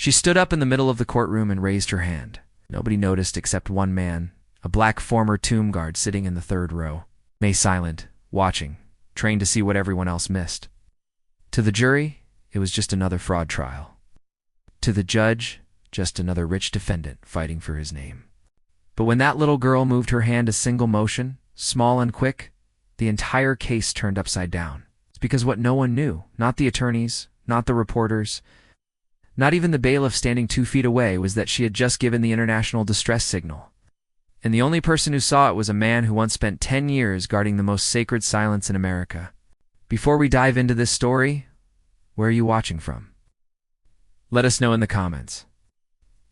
She stood up in the middle of the courtroom and raised her hand. Nobody noticed except one man, a black former tomb guard sitting in the third row. May silent, watching, trained to see what everyone else missed. To the jury, it was just another fraud trial. To the judge, just another rich defendant fighting for his name. But when that little girl moved her hand a single motion, small and quick, the entire case turned upside down. It's because what no one knew, not the attorneys, not the reporters, not even the bailiff standing 2 feet away, was that she had just given the international distress signal. And the only person who saw it was a man who once spent 10 years guarding the most sacred silence in America. Before we dive into this story, where are you watching from? Let us know in the comments.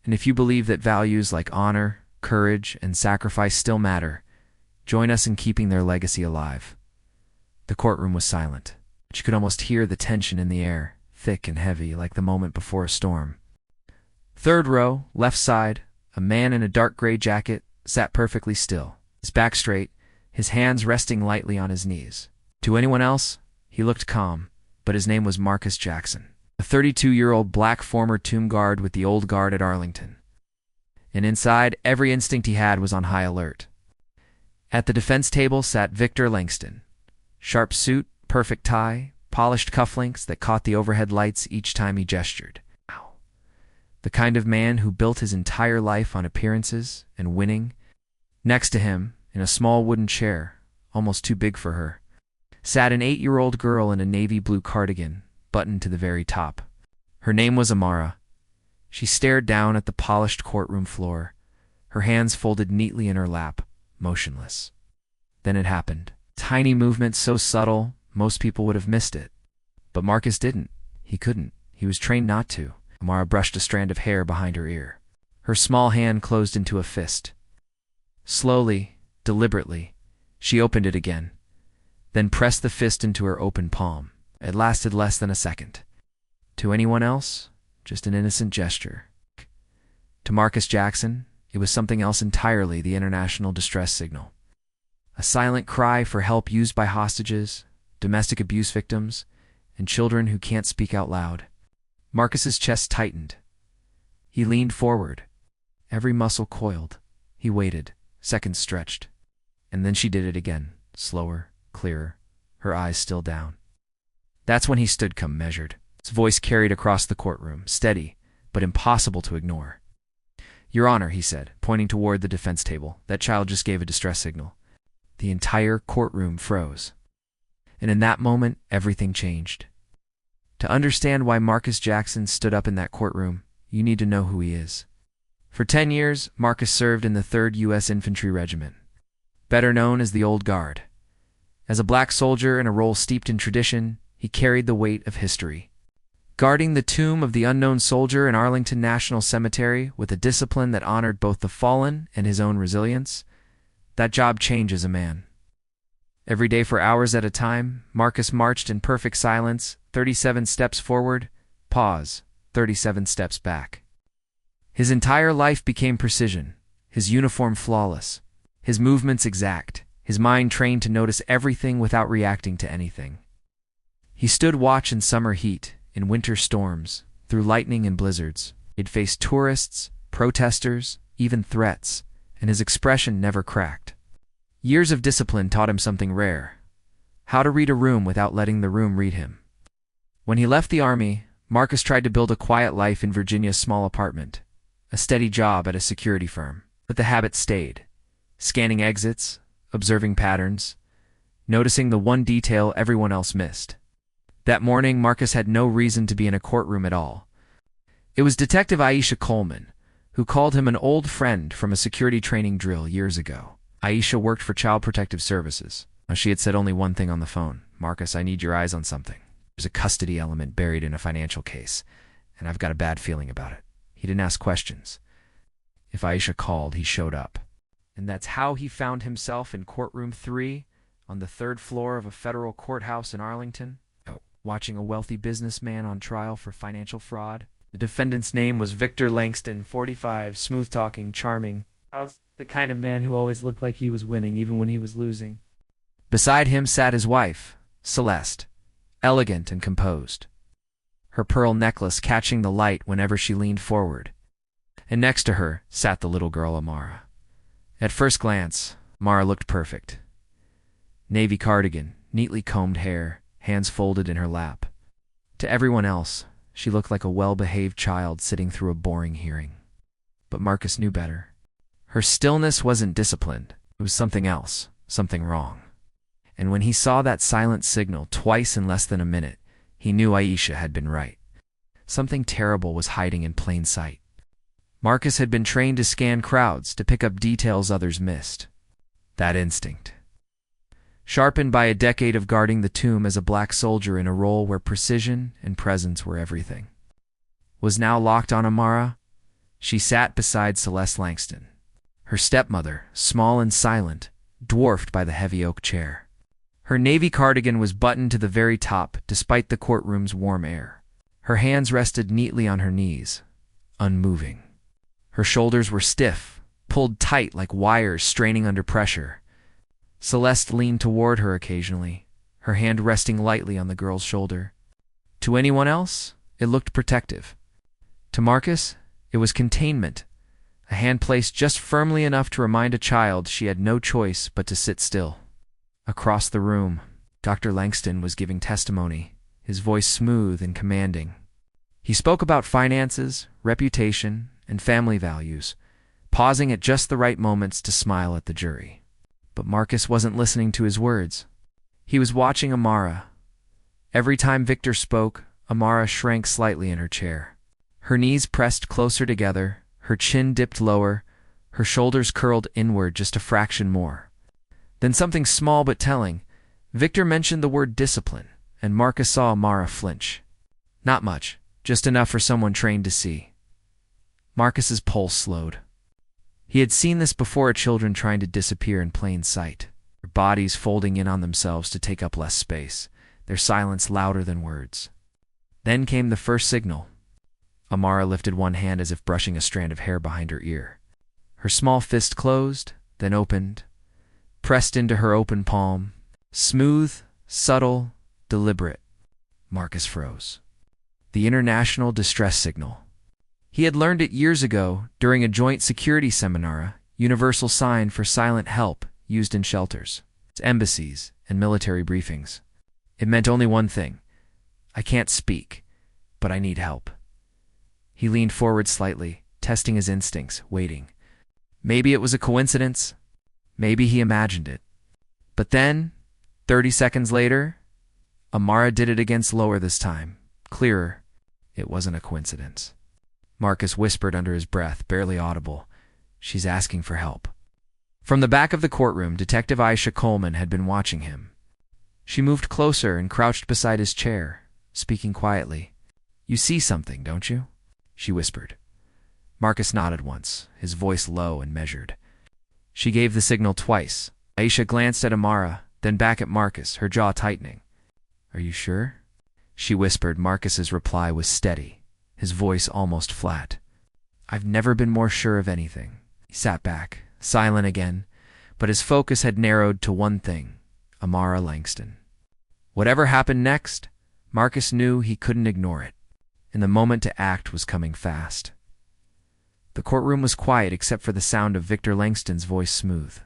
And if you believe that values like honor, courage, and sacrifice still matter, join us in keeping their legacy alive. The courtroom was silent, but you could almost hear the tension in the air, thick and heavy like the moment before a storm. Third row, left side, a man in a dark gray jacket sat perfectly still, his back straight, his hands resting lightly on his knees. To anyone else, he looked calm, but his name was Marcus Jackson, a 32-year-old black former tomb guard with the old guard at Arlington. And inside, every instinct he had was on high alert. At the defense table sat Victor Langston. Sharp suit, perfect tie, polished cufflinks that caught the overhead lights each time he gestured. Wow. The kind of man who built his entire life on appearances and winning. Next to him, in a small wooden chair, almost too big for her, sat an 8-year-old girl in a navy blue cardigan, buttoned to the very top. Her name was Amara. She stared down at the polished courtroom floor, her hands folded neatly in her lap, motionless. Then it happened. Tiny movement so subtle, most people would have missed it. But Marcus didn't. He couldn't. He was trained not to. Amara brushed a strand of hair behind her ear. Her small hand closed into a fist. Slowly, deliberately, she opened it again, then pressed the fist into her open palm. It lasted less than a second. To anyone else, just an innocent gesture. To Marcus Jackson, it was something else entirely, the international distress signal. A silent cry for help used by hostages, domestic abuse victims, and children who can't speak out loud. Marcus's chest tightened. He leaned forward. Every muscle coiled. He waited. Seconds stretched. And then she did it again, slower, clearer, her eyes still down. That's when he stood come measured. His voice carried across the courtroom, steady, but impossible to ignore. "Your Honor," he said, pointing toward the defense table, "that child just gave a distress signal." The entire courtroom froze. And in that moment, everything changed. To understand why Marcus Jackson stood up in that courtroom, you need to know who he is. For 10 years, Marcus served in the 3rd U.S. Infantry Regiment, better known as the Old Guard. As a black soldier in a role steeped in tradition, he carried the weight of history. Guarding the tomb of the unknown soldier in Arlington National Cemetery with a discipline that honored both the fallen and his own resilience, that job changes a man. Every day for hours at a time, Marcus marched in perfect silence, 37 steps forward, pause, 37 steps back. His entire life became precision, his uniform flawless, his movements exact, his mind trained to notice everything without reacting to anything. He stood watch in summer heat, in winter storms, through lightning and blizzards. He'd faced tourists, protesters, even threats, and his expression never cracked. Years of discipline taught him something rare: how to read a room without letting the room read him. When he left the Army, Marcus tried to build a quiet life in Virginia's small apartment, a steady job at a security firm. But the habit stayed, scanning exits, observing patterns, noticing the one detail everyone else missed. That morning, Marcus had no reason to be in a courtroom at all. It was Detective Aisha Coleman, who called him an old friend from a security training drill years ago. Aisha worked for Child Protective Services. Now, she had said only one thing on the phone: "Marcus, I need your eyes on something. There's a custody element buried in a financial case, and I've got a bad feeling about it." He didn't ask questions. If Aisha called, he showed up. And that's how he found himself in courtroom 3 on the 3rd floor of a federal courthouse in Arlington, watching a wealthy businessman on trial for financial fraud. The defendant's name was Victor Langston, 45, smooth-talking, charming. The kind of man who always looked like he was winning even when he was losing. Beside him sat his wife, Celeste, elegant and composed. her pearl necklace catching the light whenever she leaned forward. And next to her sat the little girl Amara. At first glance, Amara looked perfect. Navy cardigan, neatly combed hair, hands folded in her lap. To everyone else, she looked like a well-behaved child sitting through a boring hearing. But Marcus knew better. Her stillness wasn't disciplined. It was something else, something wrong. And when he saw that silent signal twice in less than a minute, he knew Aisha had been right. Something terrible was hiding in plain sight. Marcus had been trained to scan crowds, to pick up details others missed. That instinct, sharpened by a decade of guarding the tomb as a black soldier in a role where precision and presence were everything, was now locked on Amara. She sat beside Celeste Langston, her stepmother, small and silent, dwarfed by the heavy oak chair. Her navy cardigan was buttoned to the very top, despite the courtroom's warm air. Her hands rested neatly on her knees, unmoving. Her shoulders were stiff, pulled tight like wires straining under pressure. Celeste leaned toward her occasionally, her hand resting lightly on the girl's shoulder. To anyone else, it looked protective. To Marcus, it was containment, a hand placed just firmly enough to remind a child she had no choice but to sit still. Across the room, Dr. Langston was giving testimony, his voice smooth and commanding. He spoke about finances, reputation, and family values, pausing at just the right moments to smile at the jury. But Marcus wasn't listening to his words. He was watching Amara. Every time Victor spoke, Amara shrank slightly in her chair. Her knees pressed closer together, her chin dipped lower, her shoulders curled inward just a fraction more. Then something small but telling. Victor mentioned the word discipline, and Marcus saw Amara flinch. Not much, just enough for someone trained to see. Marcus's pulse slowed. He had seen this before, children trying to disappear in plain sight, their bodies folding in on themselves to take up less space, their silence louder than words. Then came the first signal. Amara lifted one hand as if brushing a strand of hair behind her ear. Her small fist closed, then opened, pressed into her open palm. Smooth, subtle, deliberate. Marcus froze. The international distress signal. He had learned it years ago during a joint security seminar, universal sign for silent help used in shelters, embassies, and military briefings. It meant only one thing. I can't speak, but I need help. He leaned forward slightly, testing his instincts, waiting. Maybe it was a coincidence. Maybe he imagined it. But then, 30 seconds later, Amara did it again, slower this time, clearer. It wasn't a coincidence. Marcus whispered under his breath, barely audible. She's asking for help. From the back of the courtroom, Detective Aisha Coleman had been watching him. She moved closer and crouched beside his chair, speaking quietly. You see something, don't you? She whispered. Marcus nodded once, his voice low and measured. She gave the signal twice. Aisha glanced at Amara, then back at Marcus, her jaw tightening. Are you sure? She whispered. Marcus's reply was steady, his voice almost flat. I've never been more sure of anything. He sat back, silent again, but his focus had narrowed to one thing, Amara Langston. Whatever happened next, Marcus knew he couldn't ignore it, and the moment to act was coming fast. The courtroom was quiet except for the sound of Victor Langston's voice, smooth,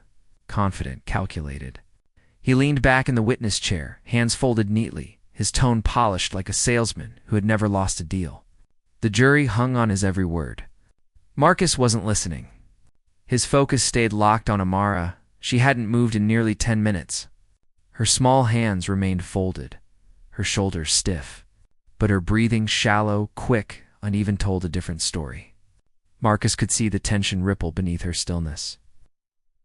confident, calculated. He leaned back in the witness chair, hands folded neatly, his tone polished like a salesman who had never lost a deal. The jury hung on his every word. Marcus wasn't listening. His focus stayed locked on Amara. She hadn't moved in nearly 10 minutes. Her small hands remained folded, her shoulders stiff, but her breathing shallow, quick, uneven, told a different story. Marcus could see the tension ripple beneath her stillness.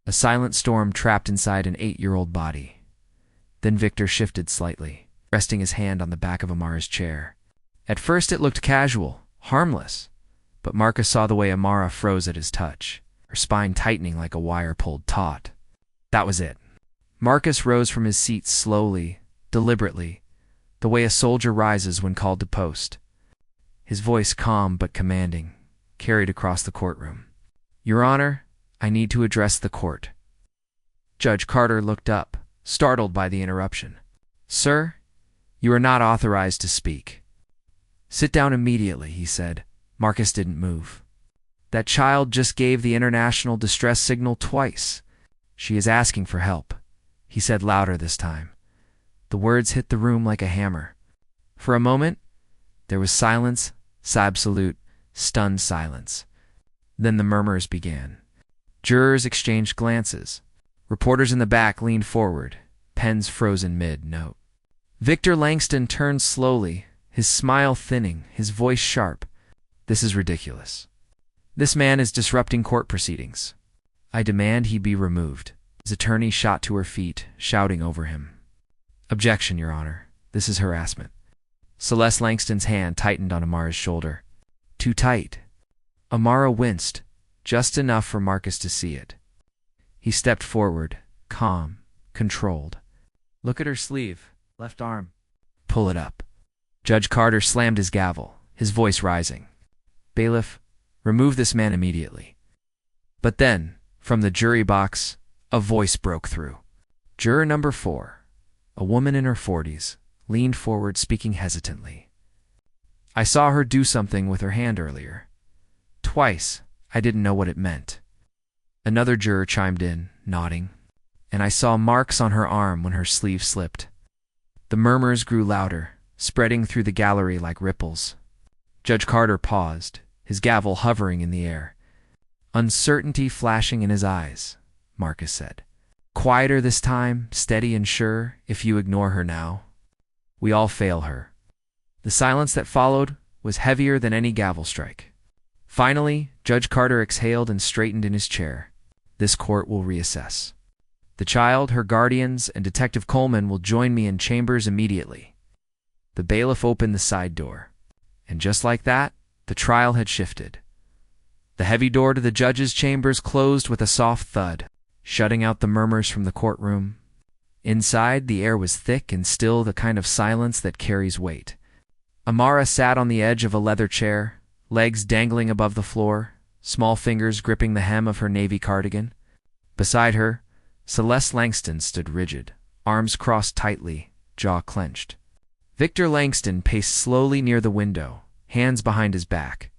A silent storm trapped inside an 8-year-old body. Then Victor shifted slightly, resting his hand on the back of Amara's chair. At first it looked casual, harmless, but Marcus saw the way Amara froze at his touch, her spine tightening like a wire pulled taut. That was it. Marcus rose from his seat slowly, deliberately, the way a soldier rises when called to post. His voice, calm but commanding, carried across the courtroom. Your Honor, I need to address the court. Judge Carter looked up, startled by the interruption. Sir, you are not authorized to speak. "Sit down immediately," he said. Marcus didn't move. "That child just gave the international distress signal twice. She is asking for help," he said louder this time. The words hit the room like a hammer. For a moment, there was silence, absolute, stunned silence. Then the murmurs began. Jurors exchanged glances. Reporters in the back leaned forward, pens frozen mid-note. Victor Langston turned slowly, his smile thinning, his voice sharp. "This is ridiculous. This man is disrupting court proceedings. I demand he be removed." His attorney shot to her feet, shouting over him. "Objection, Your Honor. This is harassment." Celeste Langston's hand tightened on Amara's shoulder. Too tight. Amara winced, just enough for Marcus to see it. He stepped forward, calm, controlled. "Look at her sleeve, left arm. Pull it up." Judge Carter slammed his gavel, his voice rising. "Bailiff, remove this man immediately." But then, from the jury box, a voice broke through. Juror number 4, a woman in her 40s, leaned forward, speaking hesitantly. "I saw her do something with her hand earlier. Twice. I didn't know what it meant." Another juror chimed in, nodding. "And I saw marks on her arm when her sleeve slipped." The murmurs grew louder, spreading through the gallery like ripples. Judge Carter paused, his gavel hovering in the air. "Uncertainty flashing in his eyes," Marcus said. "Quieter this time, steady and sure. If you ignore her now, we all fail her." The silence that followed was heavier than any gavel strike. Finally, Judge Carter exhaled and straightened in his chair. "This court will reassess. The child, her guardians, and Detective Coleman will join me in chambers immediately." The bailiff opened the side door, and just like that, the trial had shifted. The heavy door to the judge's chambers closed with a soft thud, shutting out the murmurs from the courtroom. Inside, the air was thick and still, the kind of silence that carries weight. Amara sat on the edge of a leather chair, legs dangling above the floor, small fingers gripping the hem of her navy cardigan. Beside her, Celeste Langston stood rigid, arms crossed tightly, jaw clenched. Victor Langston paced slowly near the window, hands behind his back.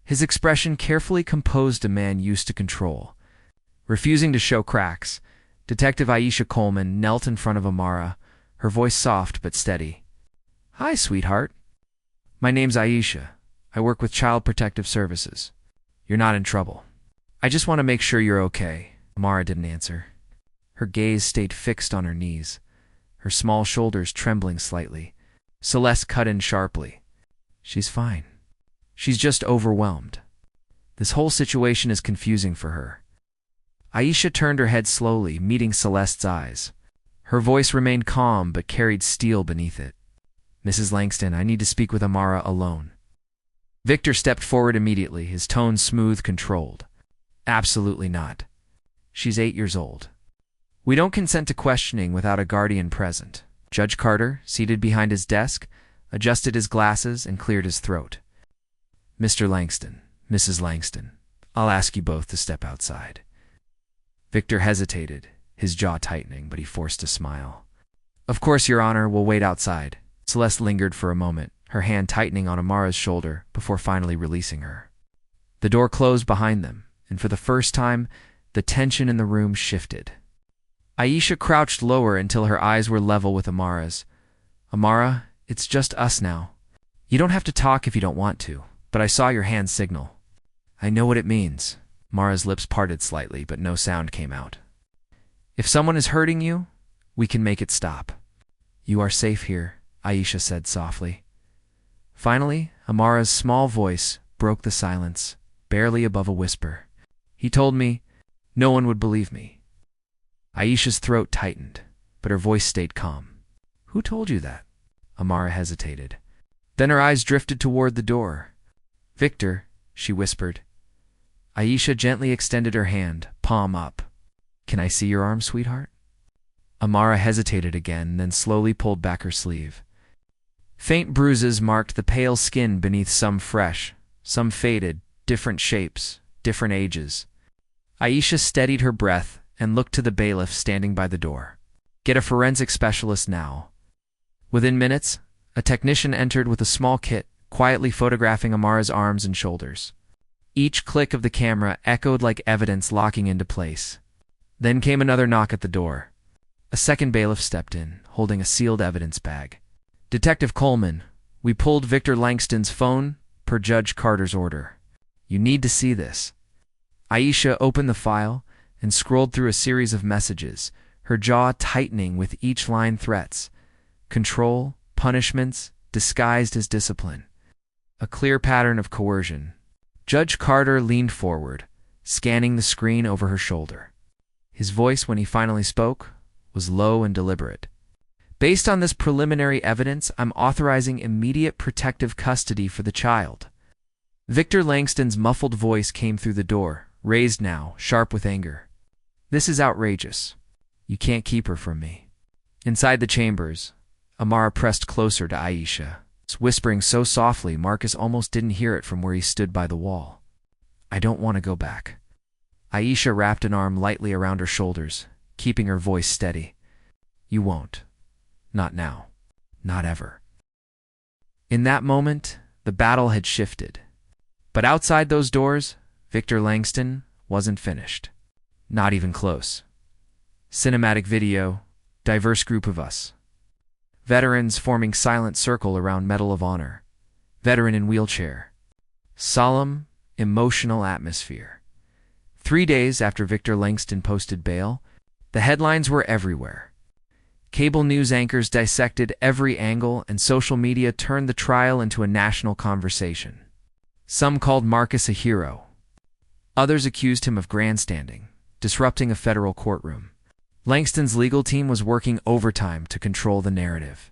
His expression carefully composed a man used to control. Refusing to show cracks, Detective Aisha Coleman knelt in front of Amara, her voice soft but steady. "Hi, sweetheart. My name's Aisha. I work with Child Protective Services. You're not in trouble. I just want to make sure you're okay." Amara didn't answer. Her gaze stayed fixed on her knees, her small shoulders trembling slightly. Celeste cut in sharply. "She's fine. She's just overwhelmed. This whole situation is confusing for her." Aisha turned her head slowly, meeting Celeste's eyes. Her voice remained calm but carried steel beneath it. "Mrs. Langston, I need to speak with Amara alone." Victor stepped forward immediately, his tone smooth, controlled. "Absolutely not. She's 8 years old. We don't consent to questioning without a guardian present." Judge Carter, seated behind his desk, adjusted his glasses and cleared his throat. "Mr. Langston, Mrs. Langston, I'll ask you both to step outside." Victor hesitated, his jaw tightening, but he forced a smile. "Of course, Your Honor, we'll wait outside." Celeste lingered for a moment, her hand tightening on Amara's shoulder before finally releasing her. The door closed behind them, and for the first time, the tension in the room shifted. Aisha crouched lower until her eyes were level with Amara's. "Amara, it's just us now. You don't have to talk if you don't want to, but I saw your hand signal." "I know what it means." Amara's lips parted slightly, but no sound came out. "If someone is hurting you, we can make it stop." "You are safe here," Aisha said softly. Finally, Amara's small voice broke the silence, barely above a whisper. "He told me no one would believe me." Aisha's throat tightened, but her voice stayed calm. "Who told you that?" Amara hesitated. Then her eyes drifted toward the door. "Victor," she whispered. Aisha gently extended her hand, palm up. "Can I see your arm, sweetheart?" Amara hesitated again, then slowly pulled back her sleeve. Faint bruises marked the pale skin beneath, some fresh, some faded, different shapes, different ages. Aisha steadied her breath and looked to the bailiff standing by the door. "Get a forensic specialist now." Within minutes, a technician entered with a small kit, quietly photographing Amara's arms and shoulders. Each click of the camera echoed like evidence locking into place. Then came another knock at the door. A second bailiff stepped in, holding a sealed evidence bag. "Detective Coleman, we pulled Victor Langston's phone per Judge Carter's order. You need to see this." Aisha opened the file and scrolled through a series of messages, her jaw tightening with each line threats. Control, punishments, disguised as discipline. A clear pattern of coercion. Judge Carter leaned forward, scanning the screen over her shoulder. His voice, when he finally spoke, was low and deliberate. "Based on this preliminary evidence, I'm authorizing immediate protective custody for the child." Victor Langston's muffled voice came through the door, raised now, sharp with anger. "This is outrageous. You can't keep her from me." Inside the chambers, Amara pressed closer to Aisha, whispering so softly Marcus almost didn't hear it from where he stood by the wall. "I don't want to go back." Aisha wrapped an arm lightly around her shoulders, keeping her voice steady. "You won't. Not now. Not ever." In that moment, the battle had shifted. But outside those doors, Victor Langston wasn't finished. Not even close. Cinematic video, diverse group of us. Veterans forming silent circle around Medal of Honor. Veteran in wheelchair. Solemn, emotional atmosphere. 3 days after Victor Langston posted bail, the headlines were everywhere. Cable news anchors dissected every angle, and social media turned the trial into a national conversation. Some called Marcus a hero. Others accused him of grandstanding, disrupting a federal courtroom. Langston's legal team was working overtime to control the narrative.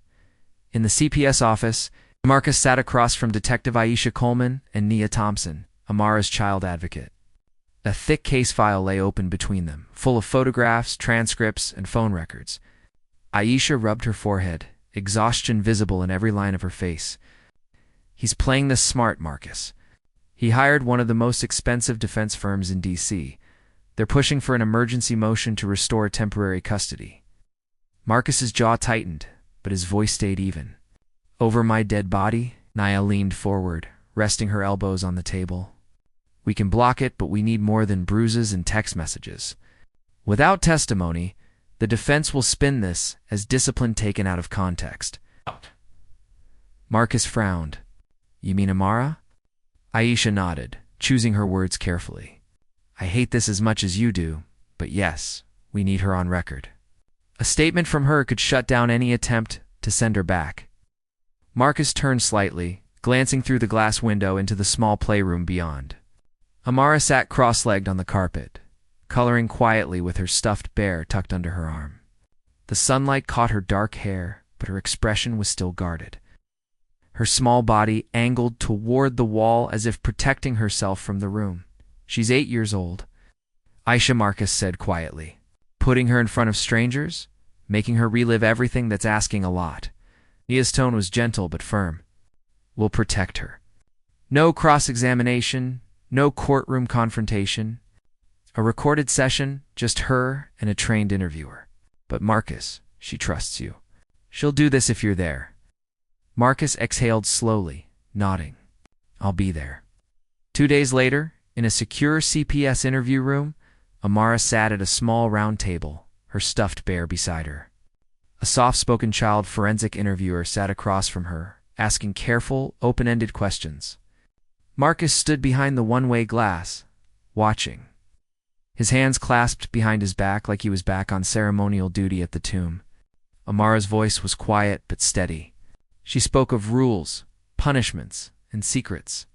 In the CPS office, Marcus sat across from Detective Aisha Coleman and Nia Thompson, Amara's child advocate. A thick case file lay open between them, full of photographs, transcripts, and phone records. Aisha rubbed her forehead, exhaustion visible in every line of her face. "He's playing this smart, Marcus. He hired one of the most expensive defense firms in D.C. They're pushing for an emergency motion to restore temporary custody." Marcus's jaw tightened, but his voice stayed even. "Over my dead body?" Nia leaned forward, resting her elbows on the table. "We can block it, but we need more than bruises and text messages. Without testimony, the defense will spin this as discipline taken out of context." Marcus frowned. "You mean Amara?" Aisha nodded, choosing her words carefully. "I hate this as much as you do, but yes, we need her on record. A statement from her could shut down any attempt to send her back." Marcus turned slightly, glancing through the glass window into the small playroom beyond. Amara sat cross-legged on the carpet, coloring quietly with her stuffed bear tucked under her arm. The sunlight caught her dark hair, but her expression was still guarded. Her small body angled toward the wall as if protecting herself from the room. "She's 8 years old," Aisha, Marcus said quietly. "Putting her in front of strangers? Making her relive everything, that's asking a lot." Nia's tone was gentle but firm. "We'll protect her. No cross-examination, no courtroom confrontation. A recorded session, just her and a trained interviewer. But Marcus, she trusts you. She'll do this if you're there." Marcus exhaled slowly, nodding. "I'll be there." 2 days later, in a secure CPS interview room, Amara sat at a small round table, her stuffed bear beside her. A soft-spoken child forensic interviewer sat across from her, asking careful, open-ended questions. Marcus stood behind the one-way glass, watching. His hands clasped behind his back like he was back on ceremonial duty at the tomb. Amara's voice was quiet but steady. She spoke of rules, punishments, and secrets.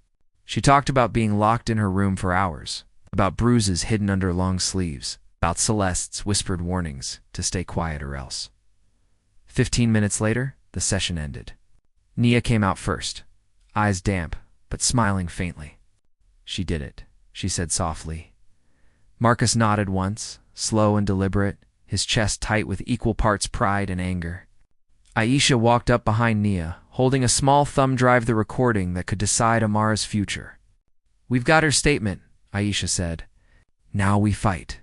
She talked about being locked in her room for hours, about bruises hidden under long sleeves, about Celeste's whispered warnings to stay quiet or else. 15 minutes later, the session ended. Nia came out first, eyes damp, but smiling faintly. "She did it," she said softly. Marcus nodded once, slow and deliberate, his chest tight with equal parts pride and anger. Aisha walked up behind Nia, holding a small thumb drive the recording that could decide Amara's future. "We've got her statement," Aisha said. "Now we fight."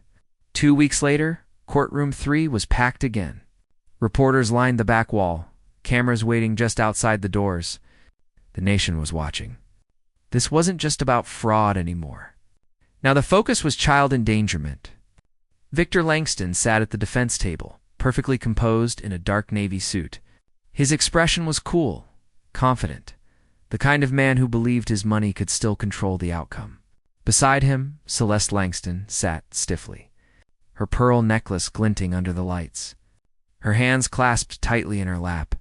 2 weeks later, courtroom 3 was packed again. Reporters lined the back wall, cameras waiting just outside the doors. The nation was watching. This wasn't just about fraud anymore. Now the focus was child endangerment. Victor Langston sat at the defense table, perfectly composed in a dark navy suit. His expression was cool, confident, the kind of man who believed his money could still control the outcome. Beside him, Celeste Langston sat stiffly, her pearl necklace glinting under the lights, her hands clasped tightly in her lap.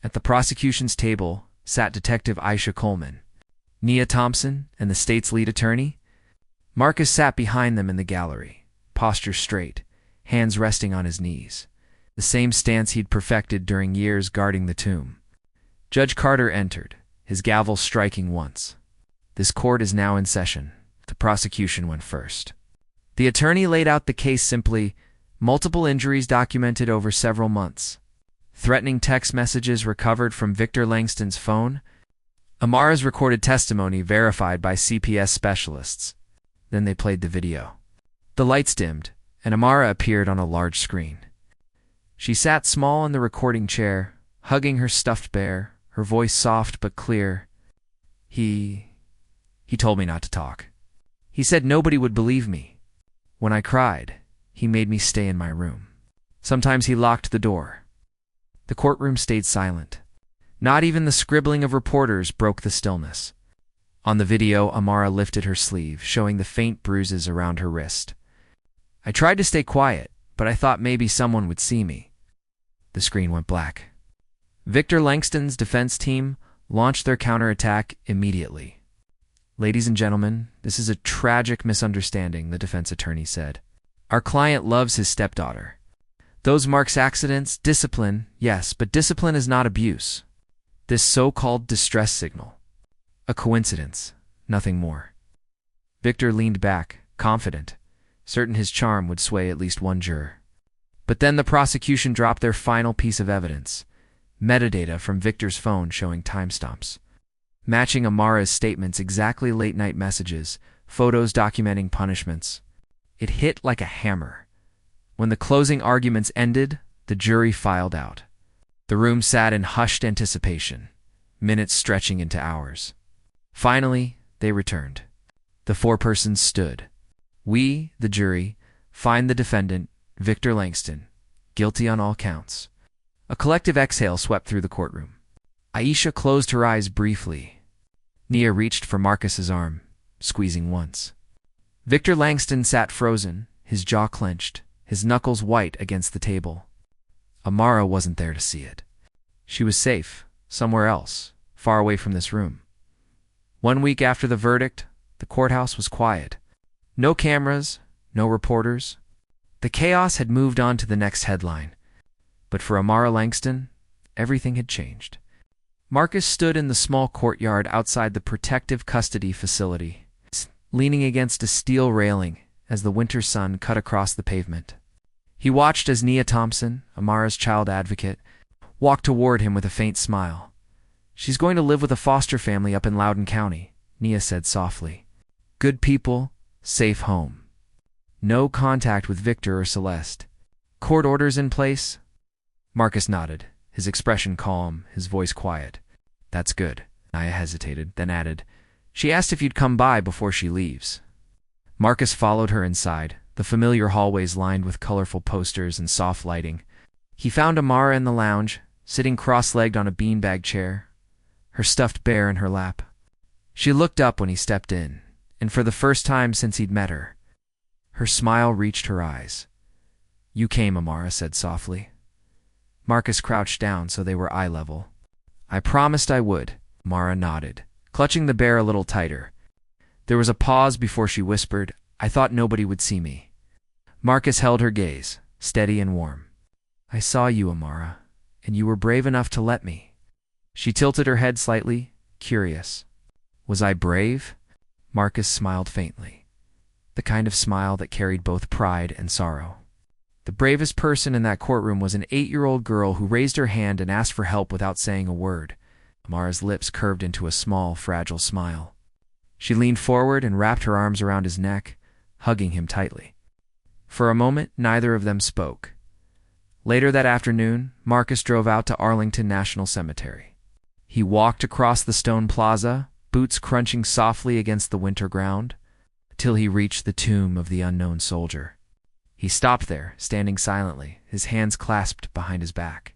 At the prosecution's table sat Detective Aisha Coleman, Nia Thompson, and the state's lead attorney. Marcus sat behind them in the gallery, posture straight, hands resting on his knees, the same stance he'd perfected during years guarding the tomb. Judge Carter entered, his gavel striking once. This court is now in session. The prosecution went first. The attorney laid out the case simply: multiple injuries documented over several months, threatening text messages recovered from Victor Langston's phone, Amara's recorded testimony verified by CPS specialists. Then they played the video. The lights dimmed, and Amara appeared on a large screen. She sat small in the recording chair, hugging her stuffed bear, her voice soft but clear. He told me not to talk. He said nobody would believe me. When I cried, he made me stay in my room. Sometimes he locked the door. The courtroom stayed silent. Not even the scribbling of reporters broke the stillness. On the video, Amara lifted her sleeve, showing the faint bruises around her wrist. I tried to stay quiet, but I thought maybe someone would see me. The screen went black. Victor Langston's defense team launched their counterattack immediately. Ladies and gentlemen, this is a tragic misunderstanding, the defense attorney said. Our client loves his stepdaughter. Those marks accidents, discipline, yes, but discipline is not abuse. This so-called distress signal. A coincidence, nothing more. Victor leaned back, confident, certain his charm would sway at least one juror. But then the prosecution dropped their final piece of evidence, metadata from Victor's phone showing timestamps, matching Amara's statements exactly, late-night messages, photos documenting punishments. It hit like a hammer. When the closing arguments ended, the jury filed out. The room sat in hushed anticipation, minutes stretching into hours. Finally, they returned. The four persons stood. We, the jury, find the defendant, Victor Langston, guilty on all counts. A collective exhale swept through the courtroom. Aisha closed her eyes briefly. Nia reached for Marcus's arm, squeezing once. Victor Langston sat frozen, his jaw clenched, his knuckles white against the table. Amara wasn't there to see it. She was safe, somewhere else, far away from this room. 1 week after the verdict, the courthouse was quiet. No cameras, no reporters. The chaos had moved on to the next headline. But for Amara Langston, everything had changed. Marcus stood in the small courtyard outside the protective custody facility, leaning against a steel railing as the winter sun cut across the pavement. He watched as Nia Thompson, Amara's child advocate, walked toward him with a faint smile. She's going to live with a foster family up in Loudoun County, Nia said softly. Good people, safe home. No contact with Victor or Celeste. Court orders in place? Marcus nodded, his expression calm, his voice quiet. That's good. Nia hesitated, then added, She asked if you'd come by before she leaves. Marcus followed her inside, the familiar hallways lined with colorful posters and soft lighting. He found Amara in the lounge, sitting cross-legged on a beanbag chair, her stuffed bear in her lap. She looked up when he stepped in, and for the first time since he'd met her, her smile reached her eyes. You came, Amara said softly. Marcus crouched down so they were eye level. I promised I would, Amara nodded, clutching the bear a little tighter. There was a pause before she whispered, I thought nobody would see me. Marcus held her gaze, steady and warm. I saw you, Amara, and you were brave enough to let me. She tilted her head slightly, curious. Was I brave? Marcus smiled faintly, the kind of smile that carried both pride and sorrow. The bravest person in that courtroom was an 8-year-old girl who raised her hand and asked for help without saying a word. Amara's lips curved into a small, fragile smile. She leaned forward and wrapped her arms around his neck, hugging him tightly. For a moment, neither of them spoke. Later that afternoon, Marcus drove out to Arlington National Cemetery. He walked across the stone plaza, boots crunching softly against the winter ground, till he reached the tomb of the unknown soldier. He stopped there, standing silently, his hands clasped behind his back.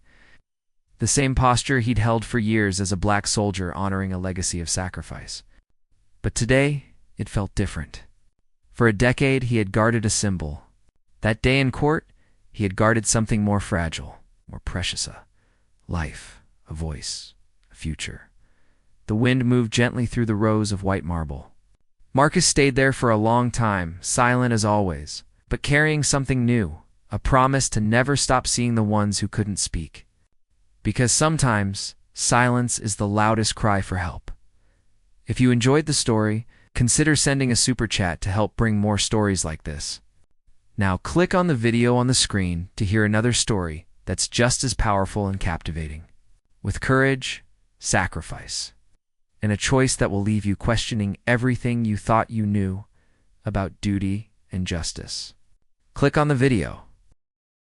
The same posture he'd held for years as a black soldier honoring a legacy of sacrifice. But today, it felt different. For a decade, he had guarded a symbol. That day in court, he had guarded something more fragile, more precious, a life, a voice, a future. The wind moved gently through the rows of white marble. Marcus stayed there for a long time, silent as always, but carrying something new, a promise to never stop seeing the ones who couldn't speak. Because sometimes, silence is the loudest cry for help. If you enjoyed the story, consider sending a super chat to help bring more stories like this. Now click on the video on the screen to hear another story that's just as powerful and captivating, with courage, sacrifice, and a choice that will leave you questioning everything you thought you knew about duty and justice. Click on the video.